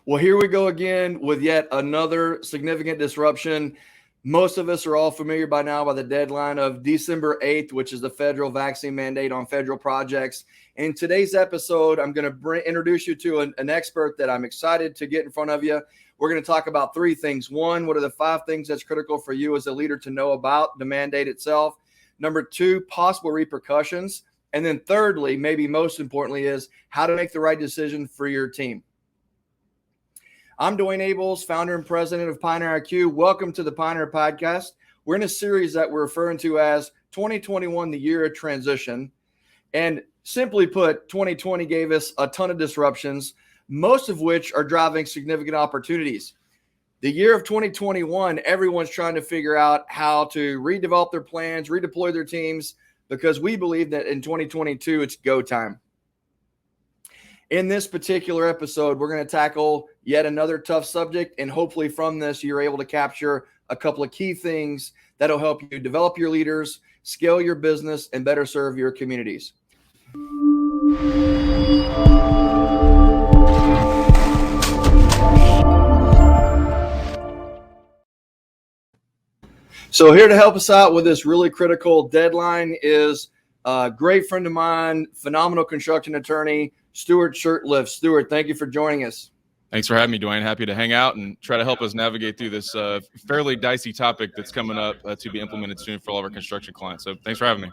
Well, here we go again with yet another significant disruption. Most of us are all familiar by now by the deadline of December 8th, which is the federal vaccine mandate on federal projects. In today's episode, I'm going to introduce you to an expert that I'm excited to get in front of you. We're going to talk about three things. One, what are the 5 things that's critical for you as a leader to know about the mandate itself? Number 2, possible repercussions. And then thirdly, maybe most importantly, is how to make the right decision for your team. I'm Dwayne Abels, founder and president of Pioneer IQ. Welcome to the Pioneer Podcast. We're in a series that we're referring to as 2021, the year of transition. And simply put, 2020 gave us a ton of disruptions, most of which are driving significant opportunities. The year of 2021, everyone's trying to figure out how to redevelop their plans, redeploy their teams, because we believe that in 2022, it's go time. In this particular episode, we're going to tackle yet another tough subject, and hopefully from this, you're able to capture a couple of key things that'll help you develop your leaders, scale your business, and better serve your communities. So here to help us out with this really critical deadline is a great friend of mine, phenomenal construction attorney, Stuart Shirtlift. Stuart, thank you for joining us. Thanks for having me, Dwayne. Happy to hang out and try to help us navigate through this fairly dicey topic that's coming up to be implemented soon for all of our construction clients. So thanks for having me.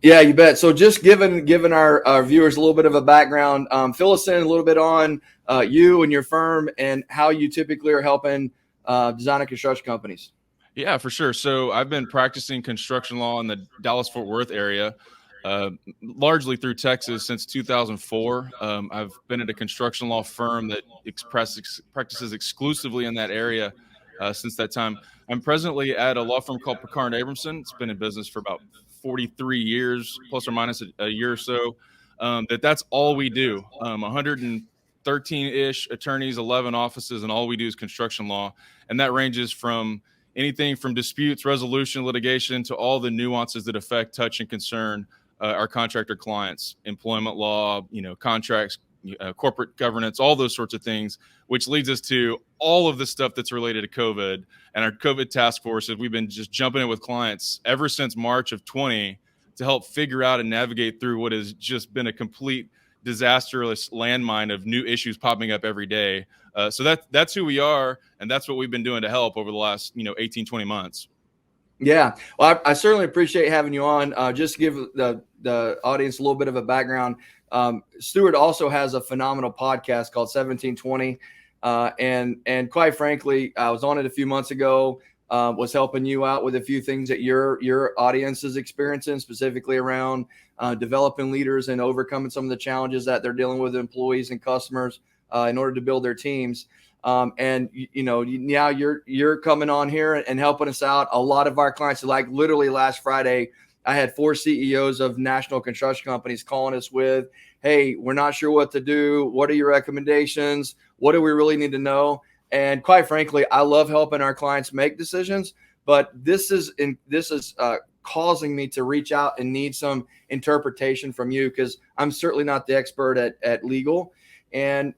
Yeah, you bet. So just giving our viewers a little bit of a background, fill us in a little bit on you and your firm and how you typically are helping design and construction companies. Yeah, for sure. So I've been practicing construction law in the Dallas-Fort Worth area, largely through Texas since 2004. I've been at a construction law firm that practices exclusively in that area since that time. I'm presently at a law firm called Picard & Abramson. It's been in business for about 43 years, plus or minus a year or so. That's all we do. 113-ish attorneys, 11 offices, and all we do is construction law. And that ranges from anything from disputes, resolution, litigation, to all the nuances that affect, touch, and concern our contractor clients, employment law, contracts, corporate governance, all those sorts of things, which leads us to all of the stuff that's related to COVID. And our COVID task force, we've been just jumping in with clients ever since March of 20 to help figure out and navigate through what has just been a complete disastrous landmine of new issues popping up every day. So that's who we are, and that's what we've been doing to help over the last 18, 20 months. Yeah, well, I certainly appreciate having you on. Just to give the audience a little bit of a background, Stuart also has a phenomenal podcast called 1720, and quite frankly, I was on it a few months ago. Was helping you out with a few things that your audience is experiencing, specifically around developing leaders and overcoming some of the challenges that they're dealing with employees and customers in order to build their teams. And now you're coming on here and helping us out. A lot of our clients, like literally last Friday, I had 4 CEOs of national construction companies calling us with, "Hey, we're not sure what to do. What are your recommendations? What do we really need to know?" And quite frankly, I love helping our clients make decisions, but this is causing me to reach out and need some interpretation from you, because I'm certainly not the expert at legal. And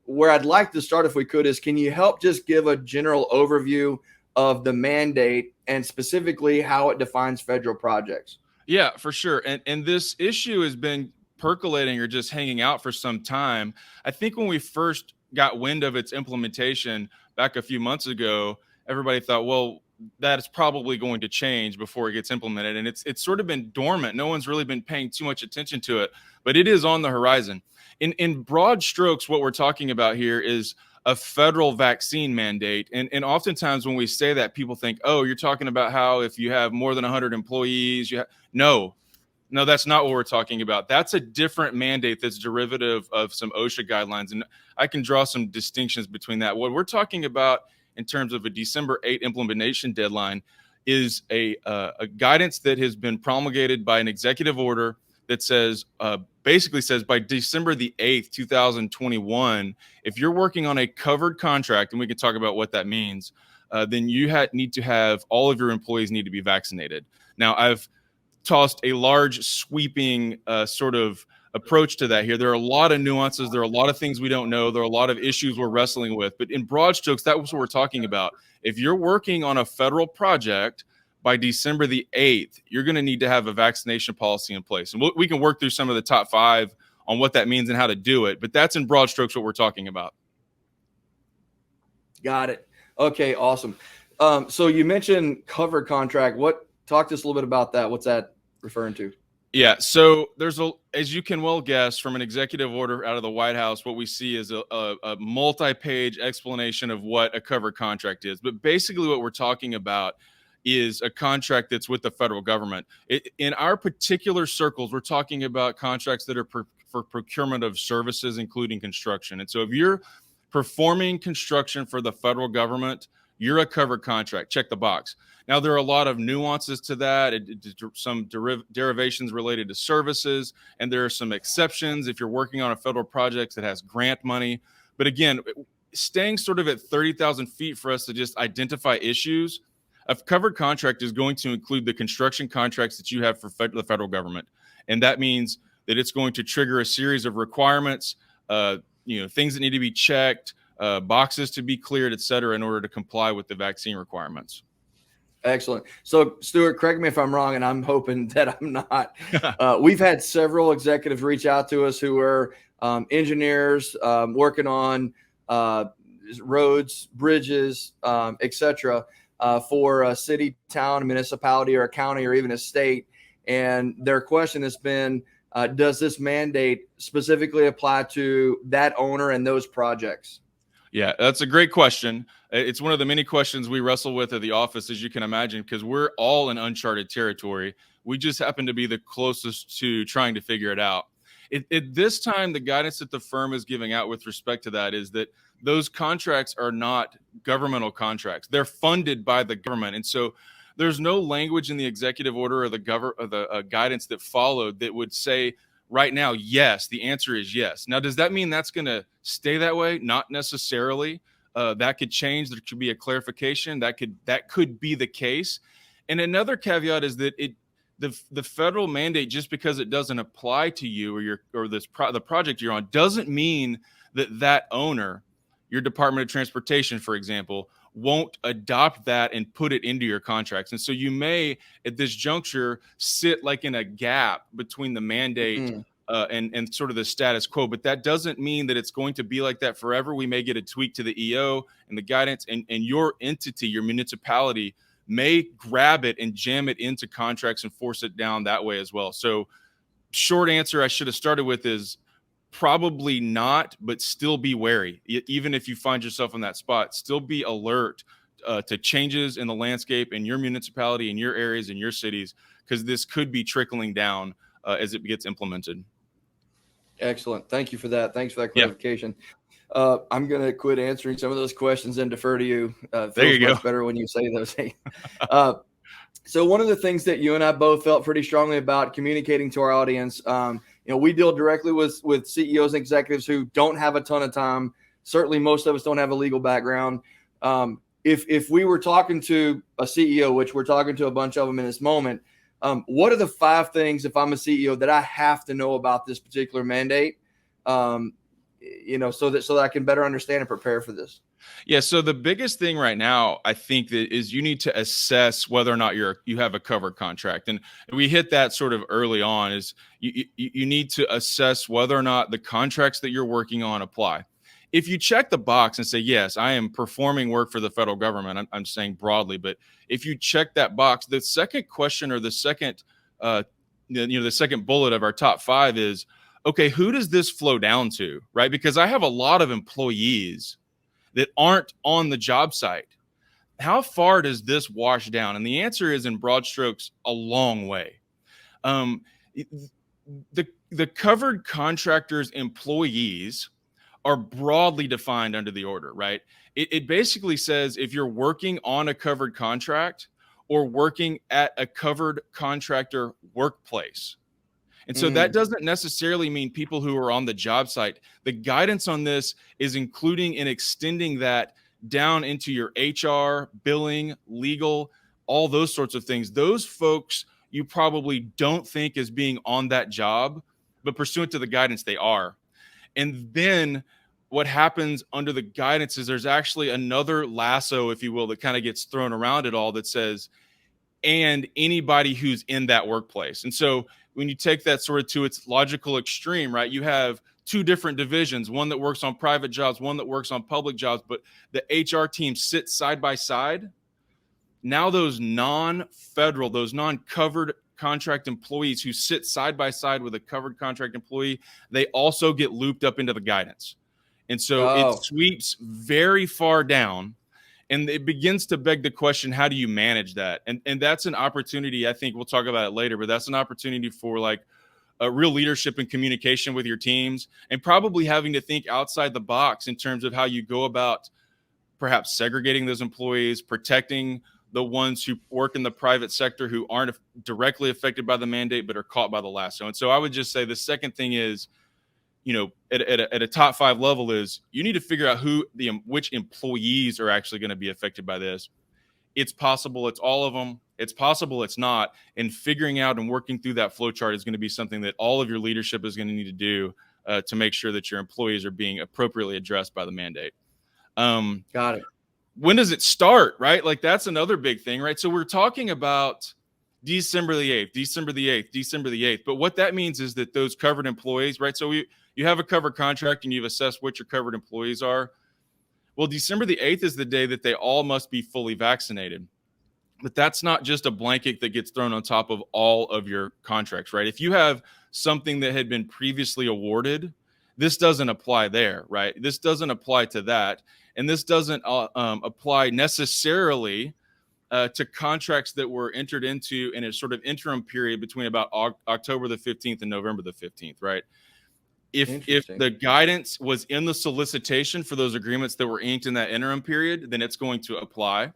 where I'd like to start, if we could, is can you help just give a general overview of the mandate and specifically how it defines federal projects? Yeah, for sure. And this issue has been percolating or just hanging out for some time. I think when we first got wind of its implementation back a few months ago, everybody thought, well, that's probably going to change before it gets implemented. And it's sort of been dormant. No one's really been paying too much attention to it, but it is on the horizon. In broad strokes, what we're talking about here is a federal vaccine mandate. And oftentimes when we say that, people think, oh, you're talking about how if you have more than 100 employees, No, that's not what we're talking about. That's a different mandate that's derivative of some OSHA guidelines. And I can draw some distinctions between that. What we're talking about in terms of a December 8 implementation deadline is a guidance that has been promulgated by an executive order that says, basically says by December the 8th, 2021, if you're working on a covered contract, and we can talk about what that means, then you need to have all of your employees need to be vaccinated. Now, I've tossed a large sweeping sort of approach to that here. There are a lot of nuances. There are a lot of things we don't know. There are a lot of issues we're wrestling with. But in broad strokes, that was what we're talking about. If you're working on a federal project by December the 8th, you're going to need to have a vaccination policy in place. And we can work through some of the top 5 on what that means and how to do it. But that's in broad strokes what we're talking about. Got it. Okay, awesome. So you mentioned covered contract. Talk to us a little bit about that. What's that referring to? Yeah, so there's as you can well guess from an executive order out of the White House, what we see is a multi-page explanation of what a covered contract is. But basically what we're talking about is a contract that's with the federal government. In our particular circles, we're talking about contracts that are for procurement of services, including construction. And so if you're performing construction for the federal government, you're a covered contract. Check the box. Now, there are a lot of nuances to that, some derivations related to services, and there are some exceptions if you're working on a federal project that has grant money. But again, staying sort of at 30,000 feet for us to just identify issues, a covered contract is going to include the construction contracts that you have for the federal government. And that means that it's going to trigger a series of requirements, things that need to be checked, boxes to be cleared, et cetera, in order to comply with the vaccine requirements. Excellent. So, Stuart, correct me if I'm wrong, and I'm hoping that I'm not. We've had several executives reach out to us who are engineers working on roads, bridges, et cetera, for a city, town, a municipality, or a county, or even a state. And their question has been, does this mandate specifically apply to that owner and those projects? Yeah, that's a great question. It's one of the many questions we wrestle with at the office, as you can imagine, because we're all in uncharted territory. We just happen to be the closest to trying to figure it out. At this time, the guidance that the firm is giving out with respect to that is that those contracts are not governmental contracts. They're funded by the government. And so there's no language in the executive order or the guidance that followed that would say right now, yes, the answer is yes. Now, does that mean that's going to stay that way? Not necessarily. That could change. There could be a clarification. That could be the case. And another caveat is that the federal mandate, just because it doesn't apply to you or the project you're on, doesn't mean that owner, your Department of Transportation, for example, won't adopt that and put it into your contracts. And so you may, at this juncture, sit like in a gap between the mandate and sort of the status quo. But that doesn't mean that it's going to be like that forever. We may get a tweak to the EO and the guidance, and your entity, your municipality, may grab it and jam it into contracts and force it down that way as well. So short answer I should have started with is probably not, but still be wary. Even if you find yourself in that spot, still be alert to changes in the landscape in your municipality, in your areas, in your cities, because this could be trickling down as it gets implemented. Excellent. Thank you for that. Thanks for that clarification. Yeah. I'm going to quit answering some of those questions and defer to you. There you go. Much better when you say those. So one of the things that you and I both felt pretty strongly about communicating to our audience, we deal directly with CEOs and executives who don't have a ton of time. Certainly, most of us don't have a legal background. If we were talking to a CEO, which we're talking to a bunch of them in this moment, what are the 5 things, if I'm a CEO, that I have to know about this particular mandate, so that I can better understand and prepare for this? Yeah. So the biggest thing right now, I think, that is you need to assess whether or not you have a covered contract. And we hit that sort of early on, is you need to assess whether or not the contracts that you're working on apply. If you check the box and say, yes, I am performing work for the federal government, I'm saying broadly, but if you check that box, the second question, or the second, the second bullet of our top 5 is, okay, who does this flow down to, right? Because I have a lot of employees that aren't on the job site. How far does this wash down? And the answer is, in broad strokes, a long way. The covered contractors' employees are broadly defined under the order, right? It basically says if you're working on a covered contract or working at a covered contractor workplace. And so that doesn't necessarily mean people who are on the job site. The guidance on this is including and extending that down into your HR, billing, legal, all those sorts of things. Those folks you probably don't think as being on that job but pursuant to the guidance, they are. And then what happens under the guidance is there's actually another lasso, if you will, that kind of gets thrown around it all that says, and anybody who's in that workplace. And so when you take that sort of to its logical extreme, right, you have two different divisions, one that works on private jobs, one that works on public jobs, but the HR team sits side by side. Now those non-federal, those non-covered contract employees who sit side by side with a covered contract employee, they also get looped up into the guidance. And so it sweeps very far down, and it begins to beg the question, how do you manage that? And that's an opportunity. I think we'll talk about it later, but that's an opportunity for like a real leadership and communication with your teams, and probably having to think outside the box in terms of how you go about perhaps segregating those employees, protecting the ones who work in the private sector who aren't directly affected by the mandate but are caught by the lasso. And so I would just say the second thing is, at a top 5 level is you need to figure out which employees are actually going to be affected by this. It's possible it's all of them. It's possible it's not. And figuring out and working through that flow chart is going to be something that all of your leadership is going to need to do to make sure that your employees are being appropriately addressed by the mandate. Got it. When does it start, right? Like that's another big thing, right? So we're talking about December the 8th. But what that means is that those covered employees, right? So you have a covered contract and you've assessed what your covered employees are. Well, December the 8th is the day that they all must be fully vaccinated. But that's not just a blanket that gets thrown on top of all of your contracts, right? If you have something that had been previously awarded, this doesn't apply there, right? This doesn't apply to that. And this doesn't apply necessarily to contracts that were entered into in a sort of interim period between about October the 15th and November the 15th, right? If the guidance was in the solicitation for those agreements that were inked in that interim period, then it's going to apply.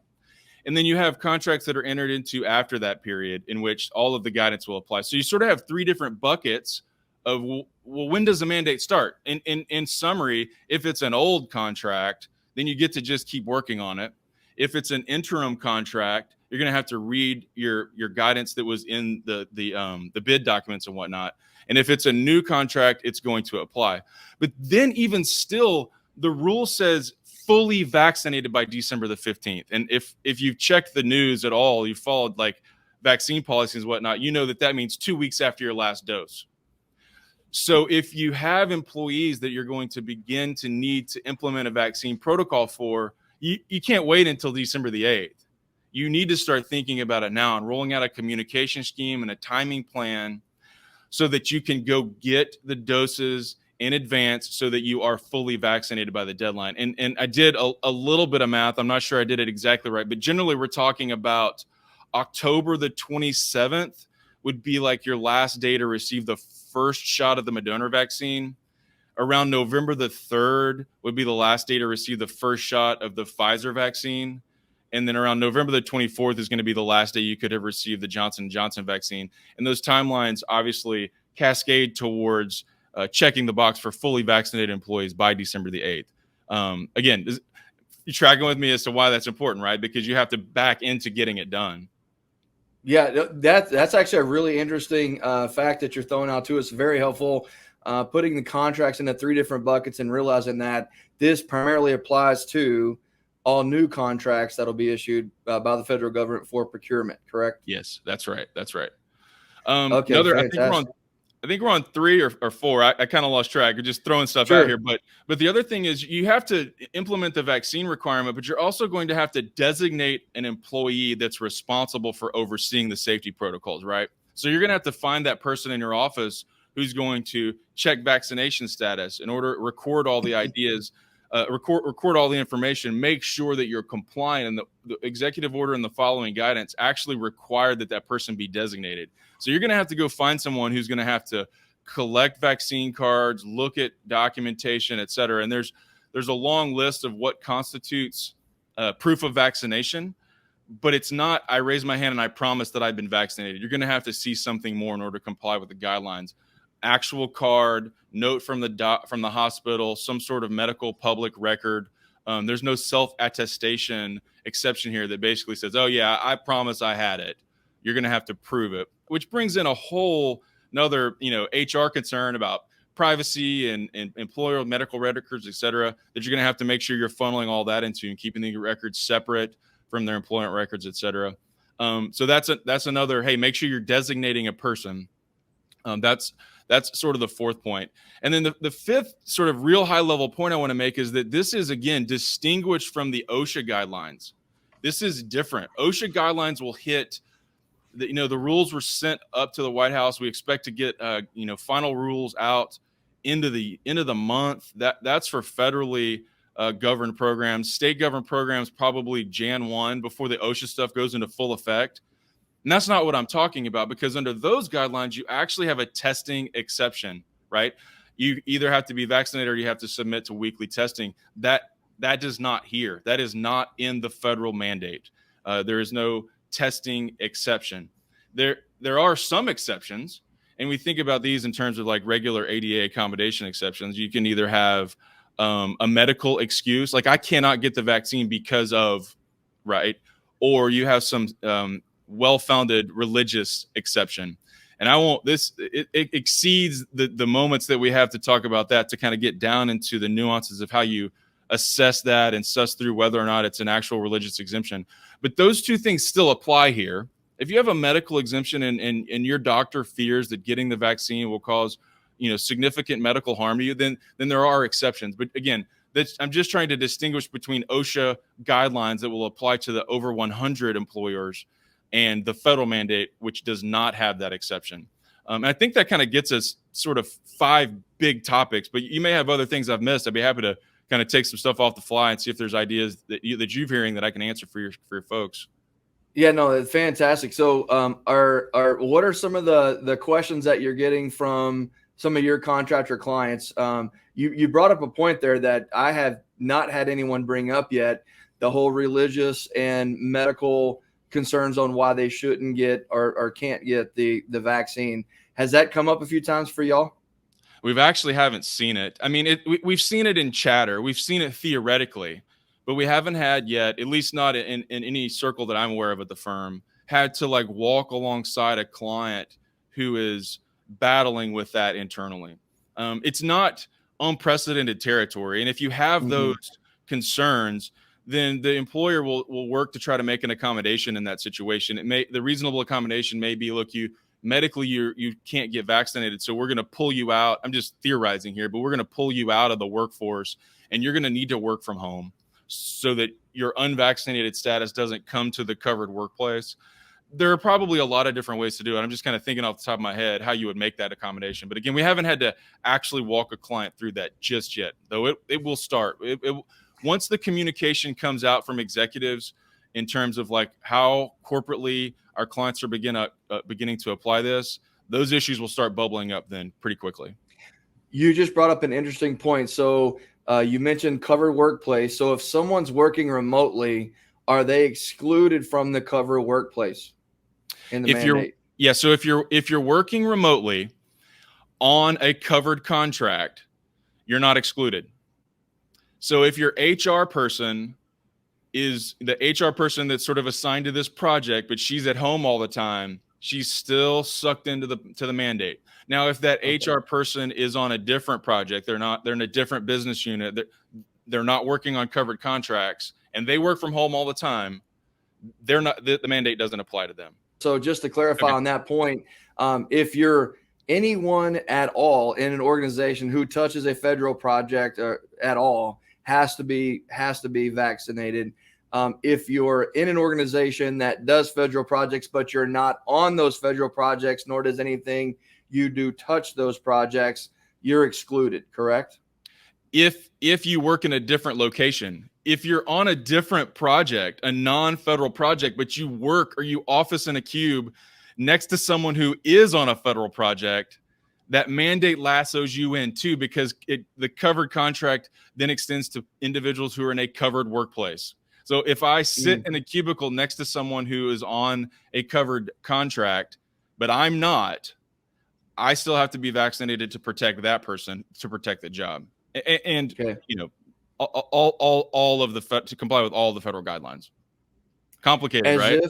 And then you have contracts that are entered into after that period in which all of the guidance will apply. So you sort of have 3 different buckets of, well, when does the mandate start? In summary, if it's an old contract, then you get to just keep working on it. If it's an interim contract, you're going to have to read your guidance that was in the bid documents and whatnot. And if it's a new contract, it's going to apply. But then even still, the rule says fully vaccinated by December the 15th. And if you've checked the news at all, you followed like vaccine policies and whatnot, you know that means 2 weeks after your last dose. So if you have employees that you're going to begin to need to implement a vaccine protocol for, you can't wait until December the 8th. You need to start thinking about it now and rolling out a communication scheme and a timing plan so that you can go get the doses in advance so that you are fully vaccinated by the deadline. And I did a little bit of math. I'm not sure I did it exactly right, but generally we're talking about October the 27th would be like your last day to receive the first shot of the Moderna vaccine. Around November the 3rd would be the last day to receive the first shot of the Pfizer vaccine. And then around November the 24th is going to be the last day you could have received the Johnson & Johnson vaccine. And those timelines obviously cascade towards checking the box for fully vaccinated employees by December the 8th. Again, you're tracking with me as to why that's important, right? Because you have to back into getting it done. Yeah, that's actually a really interesting fact that you're throwing out to us. Very helpful. Putting the contracts into 3 different buckets and realizing that this primarily applies to all new contracts that'll be issued by the federal government for procurement, correct? Yes, that's right. That's right. Okay, I think we're on 3 or 4. I kind of lost track. We're just throwing stuff out here. But the other thing is you have to implement the vaccine requirement, but you're also going to have to designate an employee that's responsible for overseeing the safety protocols, right? So you're going to have to find that person in your office who's going to check vaccination status in order to record all the ideas, record all the information, make sure that you're compliant, and the executive order and the following guidance actually require that person be designated. So you're going to have to go find someone who's going to have to collect vaccine cards, look at documentation, et cetera. And there's a long list of what constitutes proof of vaccination, but it's not, I raise my hand and I promise that I've been vaccinated. You're going to have to see something more in order to comply with the guidelines. Actual card, note from the hospital, some sort of medical public record. There's no self-attestation exception here that basically says, oh yeah, I promise I had it. You're going to have to prove it, which brings in a whole another, HR concern about privacy and employer medical records, et cetera, that you're going to have to make sure you're funneling all that into and keeping the records separate from their employment records, et cetera. So that's another, hey, make sure you're designating a person. That's sort of the fourth point. And then the fifth sort of real high level point I want to make is that this is, again, distinguished from the OSHA guidelines. This is different. OSHA guidelines will hit the rules were sent up to the White House. We expect to get final rules out into the end of the month. That's for federally governed programs. State governed programs probably Jan 1 before the OSHA stuff goes into full effect. And that's not what I'm talking about, because under those guidelines, you actually have a testing exception, right? You either have to be vaccinated or you have to submit to weekly testing. That does not here. That is not in the federal mandate. There is no testing exception. There are some exceptions, and we think about these in terms of like regular ADA accommodation exceptions. You can either have a medical excuse, like I cannot get the vaccine because of, right? Or you have some well-founded religious exception. And I won't, it exceeds the moments that we have to talk about that to kind of get down into the nuances of how you assess that and suss through whether or not it's an actual religious exemption. But those two things still apply here. If you have a medical exemption and your doctor fears that getting the vaccine will cause, significant medical harm to you, then there are exceptions. But again, I'm just trying to distinguish between OSHA guidelines that will apply to the over 100 employers and the federal mandate, which does not have that exception. And I think that kind of gets us sort of 5 big topics, but you may have other things I've missed. I'd be happy to kind of take some stuff off the fly and see if there's ideas that you've hearing that I can answer for your folks. Yeah, no, it's fantastic. So, what are some of the questions that you're getting from some of your contractor clients? You brought up a point there that I have not had anyone bring up yet, the whole religious and medical concerns on why they shouldn't get or can't get the vaccine. Has that come up a few times for y'all? We've actually haven't seen it. I mean, we've seen it in chatter. We've seen it theoretically, but we haven't had yet, at least not in any circle that I'm aware of at the firm, had to like walk alongside a client who is battling with that internally. It's not unprecedented territory. And if you have those concerns, then the employer will work to try to make an accommodation in that situation. The reasonable accommodation may be, look, medically you can't get vaccinated, so we're going to pull you out. I'm just theorizing here, but we're going to pull you out of the workforce, and you're going to need to work from home so that your unvaccinated status doesn't come to the covered workplace. There are probably a lot of different ways to do it. I'm just kind of thinking off the top of my head how you would make that accommodation. But again, we haven't had to actually walk a client through that just yet, though it will start. Once the communication comes out from executives in terms of like how corporately our clients are beginning to apply this, those issues will start bubbling up then pretty quickly. You just brought up an interesting point. So you mentioned covered workplace. So if someone's working remotely, are they excluded from the covered workplace in the mandate? So if you're working remotely on a covered contract, you're not excluded. So if your HR person is the HR person that's sort of assigned to this project, but she's at home all the time, she's still sucked into the mandate. Now, if that HR person is on a different project, they're in a different business unit, they're not working on covered contracts, and they work from home all the time, they're not, the mandate doesn't apply to them. So just to clarify on that point, if you're anyone at all in an organization who touches a federal project at all, has to be vaccinated. If you're in an organization that does federal projects, but you're not on those federal projects, nor does anything you do touch those projects, you're excluded, correct? If you work in a different location, if you're on a different project, a non-federal project, but you work or you office in a cube next to someone who is on a federal project, that mandate lassos you in too, because the covered contract then extends to individuals who are in a covered workplace. So if I sit in a cubicle next to someone who is on a covered contract, but I'm not, I still have to be vaccinated to protect that person, to protect the job. And all of to comply with all the federal guidelines. Complicated, right?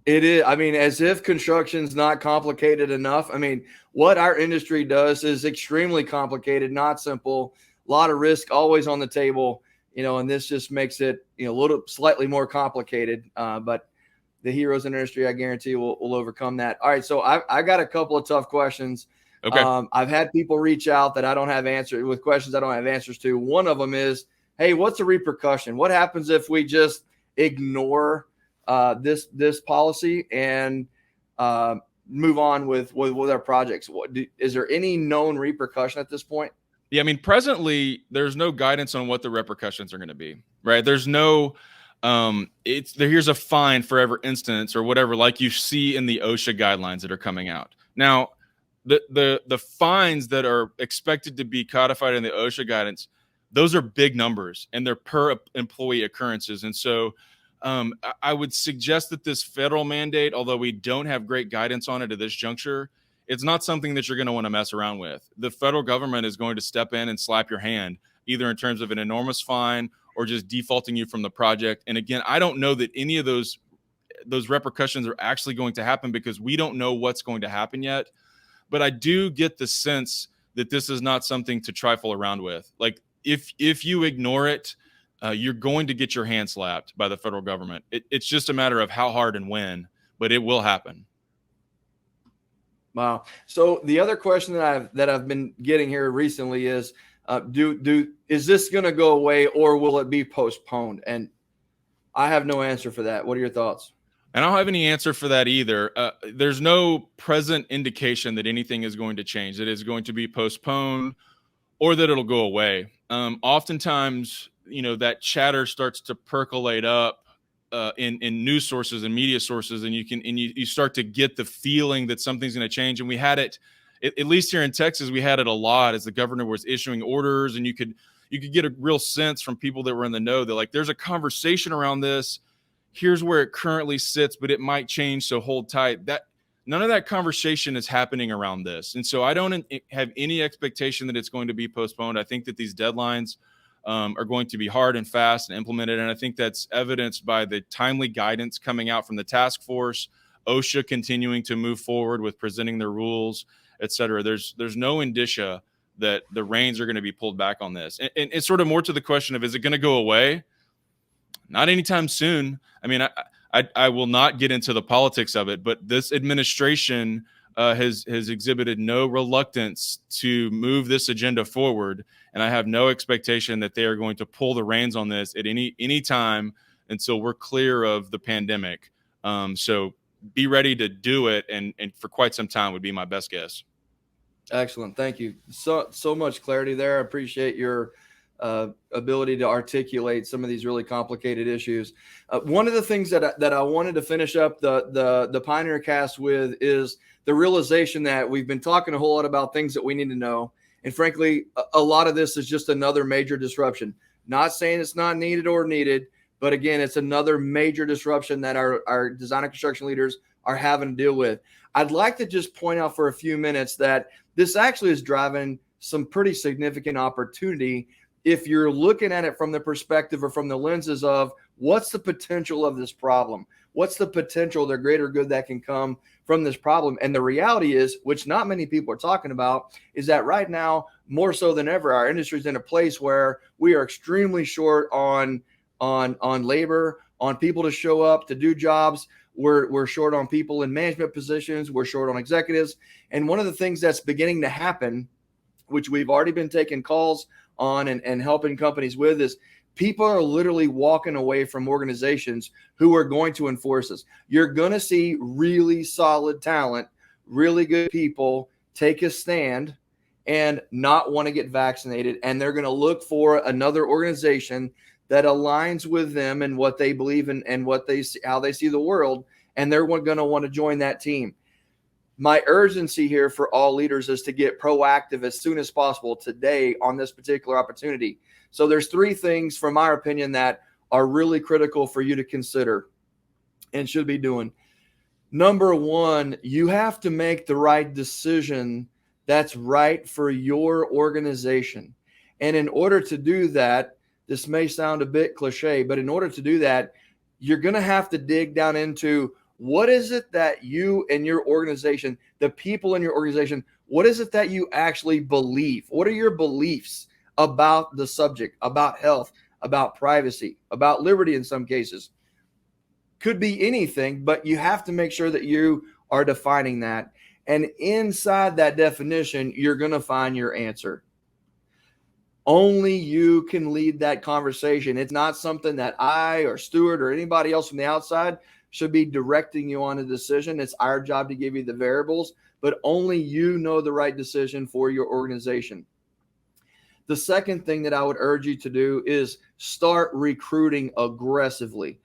It is. I mean, as if construction's not complicated enough. I mean, what our industry does is extremely complicated, not simple. A lot of risk always on the table, and this just makes it, a little slightly more complicated. But the heroes in the industry, I guarantee, will overcome that. All right, so I got a couple of tough questions. Okay. I've had people reach out that I don't have answers with questions I don't have answers to. One of them is, hey, what's the repercussion? What happens if we just ignore this policy and move on with our projects? Is there any known repercussion at this point? Yeah, I mean, presently there's no guidance on what the repercussions are going to be, right? There's no here's a fine for every instance or whatever, like you see in the OSHA guidelines that are coming out. Now, the fines that are expected to be codified in the OSHA guidance, those are big numbers and they're per employee occurrences. And so I would suggest that this federal mandate, although we don't have great guidance on it at this juncture, it's not something that you're going to want to mess around with. The federal government is going to step in and slap your hand, either in terms of an enormous fine or just defaulting you from the project. And again, I don't know that any of those repercussions are actually going to happen because we don't know what's going to happen yet. But I do get the sense that this is not something to trifle around with. Like if you ignore it, you're going to get your hand slapped by the federal government. It's just a matter of how hard and when, but it will happen. Wow. So the other question that I've been getting here recently is, is this going to go away or will it be postponed? And I have no answer for that. What are your thoughts? And I don't have any answer for that either. There's no present indication that anything is going to change, that it's going to be postponed or that it'll go away. Oftentimes, that chatter starts to percolate up in news sources and media sources, and you start to get the feeling that something's going to change. And we had it, at least here in Texas, we had it a lot as the governor was issuing orders, and you could get a real sense from people that were in the know that, like, there's a conversation around this. Here's where it currently sits, but it might change, so hold tight. That none of that conversation is happening around this. And so I don't have any expectation that it's going to be postponed. I think that these deadlines are going to be hard and fast and implemented. And I think that's evidenced by the timely guidance coming out from the task force, OSHA continuing to move forward with presenting their rules, et cetera. There's no indicia that the reins are going to be pulled back on this. And it's sort of more to the question of, is it going to go away? Not anytime soon. I mean, I will not get into the politics of it, but this administration has exhibited no reluctance to move this agenda forward, and I have no expectation that they are going to pull the reins on this at any time until we're clear of the pandemic. So be ready to do it, and for quite some time would be my best guess. Excellent, thank you. So much clarity there. I appreciate your ability to articulate some of these really complicated issues. One of the things that I wanted to finish up the PioneerCast with is the realization that we've been talking a whole lot about things that we need to know. And frankly, a lot of this is just another major disruption. Not saying it's not needed or needed, but again, it's another major disruption that our design and construction leaders are having to deal with. I'd like to just point out for a few minutes that this actually is driving some pretty significant opportunity if you're looking at it from the perspective or from the lenses of what's the potential of this problem? What's the potential, the greater good that can come from this problem? And the reality is, which not many people are talking about, is that right now, more so than ever, our industry is in a place where we are extremely short on labor, on people to show up to do jobs. We're short on people in management positions. We're short on executives. And one of the things that's beginning to happen, which we've already been taking calls on and helping companies with, is people are literally walking away from organizations who are going to enforce this. You're going to see really solid talent, really good people take a stand and not want to get vaccinated. And they're going to look for another organization that aligns with them and what they believe in and what they see, how they see the world. And they're going to want to join that team. My urgency here for all leaders is to get proactive as soon as possible today on this particular opportunity. So there's three things, from my opinion, that are really critical for you to consider and should be doing. Number one, you have to make the right decision that's right for your organization. And in order to do that, this may sound a bit cliche, but in order to do that, you're going to have to dig down into What is it that you and your organization, the people in your organization, what is it that you actually believe? What are your beliefs about the subject, about health, about privacy, about liberty in some cases? Could be anything, but you have to make sure that you are defining that. And inside that definition, you're going to find your answer. Only you can lead that conversation. It's not something that I or Stuart or anybody else from the outside should be directing you on a decision. It's our job to give you the variables, but only you know the right decision for your organization. The second thing that I would urge you to do is start recruiting aggressively.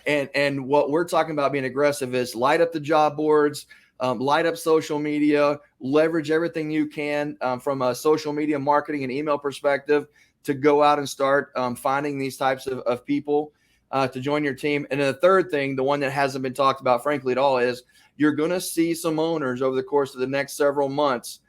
And what we're talking about being aggressive is light up the job boards, light up social media, leverage everything you can from a social media marketing and email perspective to go out and start finding these types of people to join your team. And then the third thing, the one that hasn't been talked about, frankly, at all, is you're going to see some owners over the course of the next several months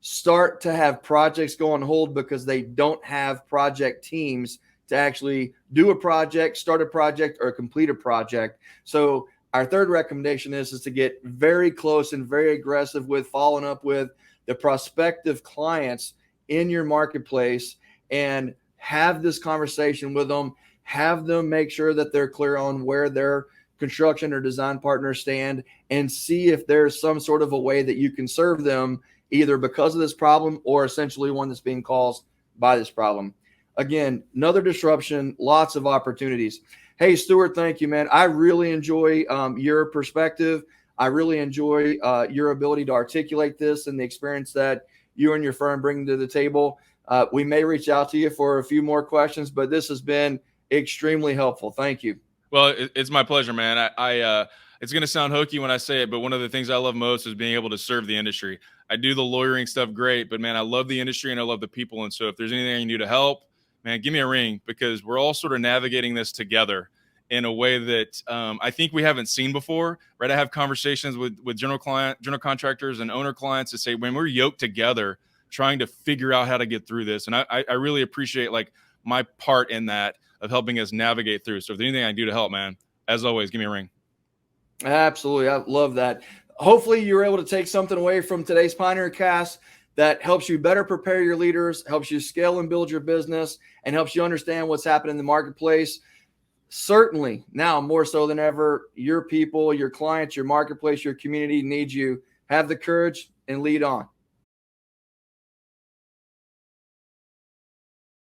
start to have projects go on hold because they don't have project teams to actually do a project, start a project, or complete a project. So our third recommendation is to get very close and very aggressive with following up with the prospective clients in your marketplace and have this conversation with them, have them make sure that they're clear on where their construction or design partners stand, and see if there's some sort of a way that you can serve them either because of this problem or essentially one that's being caused by this problem. Again, another disruption, lots of opportunities. Hey, Stuart, thank you, man. I really enjoy your perspective. I really enjoy your ability to articulate this and the experience that you and your firm bring to the table. We may reach out to you for a few more questions, but this has been extremely helpful. Thank you. Well, it's my pleasure, man. It's going to sound hokey when I say it, but one of the things I love most is being able to serve the industry. I do the lawyering stuff great, but man, I love the industry and I love the people. And so if there's anything I can do to help, man, give me a ring, because we're all sort of navigating this together in a way that I think we haven't seen before, right? I have conversations with general contractors and owner clients to say, when we're yoked together, trying to figure out how to get through this. And I really appreciate like my part in that of helping us navigate through. So if there's anything I can do to help, man, as always, give me a ring. Absolutely. I love that. Hopefully you're able to take something away from today's PioneerCast that helps you better prepare your leaders, helps you scale and build your business, and helps you understand what's happening in the marketplace. Certainly now more so than ever, your people, your clients, your marketplace, your community needs you. Have the courage and lead on.